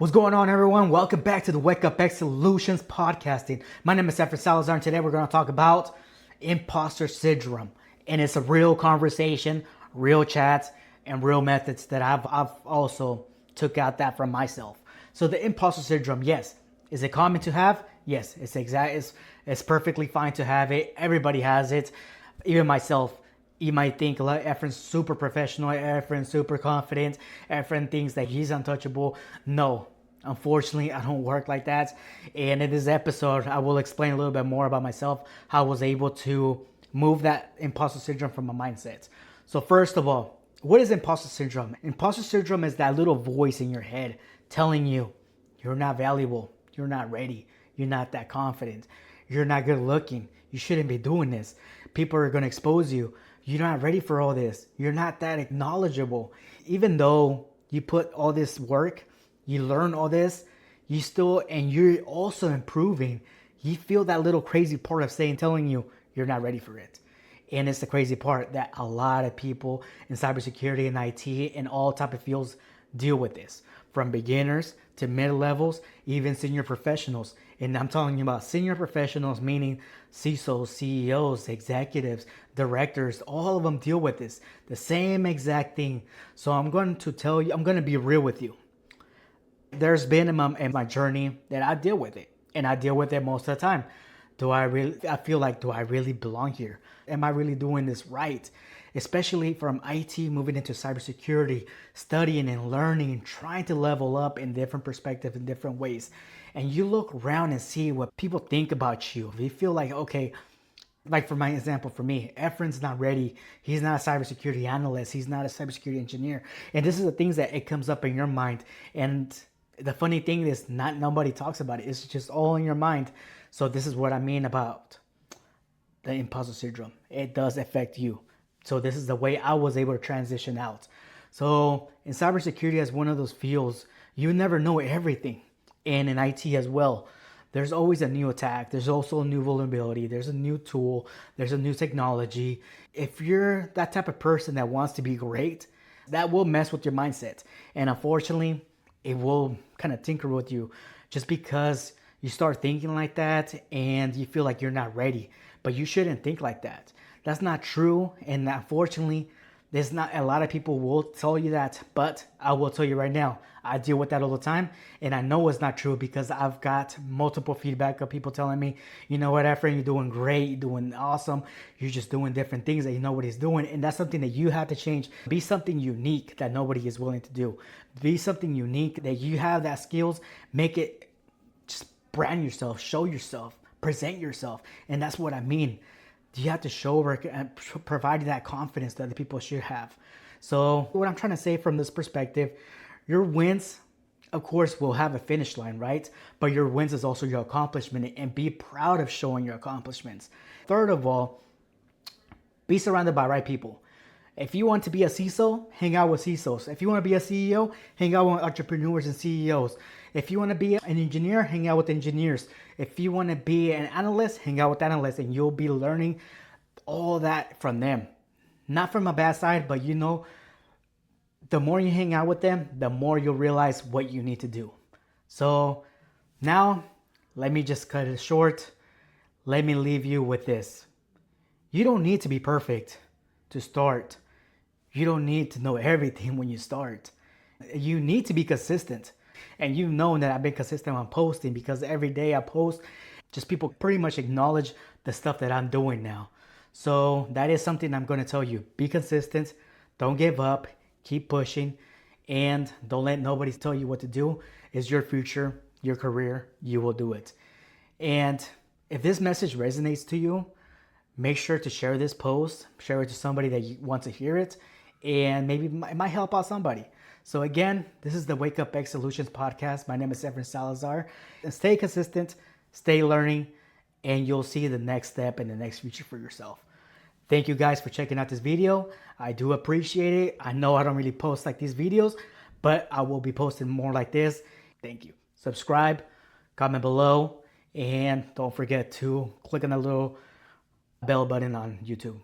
What's going on, everyone? Welcome back to the Wakeup X Solutions podcasting. My name is Efren Salazar, and today we're going to talk about imposter syndrome. And it's a real conversation, real chats, and real methods that I've also took out that from myself. So the imposter syndrome, yes. Is it common to have? Yes, it's perfectly fine to have it. Everybody has it, even myself. You might think Efren's super professional, Efren's super confident, Efren thinks that he's untouchable. No, unfortunately, I don't work like that. And in this episode, I will explain a little bit more about myself, how I was able to move that imposter syndrome from my mindset. So first of all, what is imposter syndrome? Imposter syndrome is that little voice in your head telling you you're not valuable, you're not ready, you're not that confident, you're not good looking, you shouldn't be doing this. People are going to expose you. You're not ready for all this. You're not that knowledgeable. Even though you put all this work, you learn all this, and you're also improving. You feel that little crazy part of telling you you're not ready for it. And it's the crazy part that a lot of people in cybersecurity and IT and all type of fields deal with this, from beginners to mid-levels, even senior professionals. And I'm talking about senior professionals, meaning CISOs, CEOs, executives, directors, all of them deal with this, the same exact thing. So I'm going to be real with you. There's been in my journey that I deal with it, and I deal with it most of the time. Do I really belong here? Am I really doing this right? Especially from IT moving into cybersecurity, studying and learning and trying to level up in different perspectives in different ways. And you look around and see what people think about you. They feel like, okay, like for my example, for me, Efren's not ready. He's not a cybersecurity analyst. He's not a cybersecurity engineer. And this is the things that it comes up in your mind. And the funny thing is nobody talks about it. It's just all in your mind. So this is what I mean about the imposter syndrome. It does affect you. So this is the way I was able to transition out. So in cybersecurity, as one of those fields, you never know everything. And in IT as well, there's always a new attack. There's also a new vulnerability. There's a new tool. There's a new technology. If you're that type of person that wants to be great, that will mess with your mindset. And unfortunately, it will kind of tinker with you just because you start thinking like that and you feel like you're not ready. But you shouldn't think like that. That's not true. And unfortunately, there's not a lot of people will tell you that, but I will tell you right now, I deal with that all the time. And I know it's not true because I've got multiple feedback of people telling me, you know what, Efren, you're doing great, you're doing awesome. You're just doing different things that nobody's doing. And that's something that you have to change. Be something unique that nobody is willing to do. Be something unique that you have that skills. Make it, just brand yourself, show yourself, present yourself. And that's what I mean. You have to show and provide that confidence that the people should have. So what I'm trying to say from this perspective, your wins, of course, will have a finish line, right? But your wins is also your accomplishment, and be proud of showing your accomplishments. Third of all, be surrounded by right people. If you want to be a CISO, hang out with CISOs. If you want to be a CEO, hang out with entrepreneurs and CEOs. If you want to be an engineer, hang out with engineers. If you want to be an analyst, hang out with analysts, and you'll be learning all that from them. Not from a bad side, but the more you hang out with them, the more you'll realize what you need to do. So now, let me just cut it short. Let me leave you with this. You don't need to be perfect to start. You don't need to know everything when you start. You need to be consistent. And you've known that I've been consistent on posting because every day I post, just people pretty much acknowledge the stuff that I'm doing now. So that is something I'm going to tell you. Be consistent. Don't give up. Keep pushing. And don't let nobody tell you what to do. It's your future, your career. You will do it. And if this message resonates to you, make sure to share this post. Share it to somebody that you want to hear it. And maybe it might help out somebody. So again, this is the Wakeup X Solutions podcast. My name is Efren Salazar. And stay consistent, stay learning, and you'll see the next step in the next future for yourself. Thank you guys for checking out this video. I do appreciate it. I know I don't really post like these videos, but I will be posting more like this. Thank you. Subscribe, comment below, and don't forget to click on the little bell button on YouTube.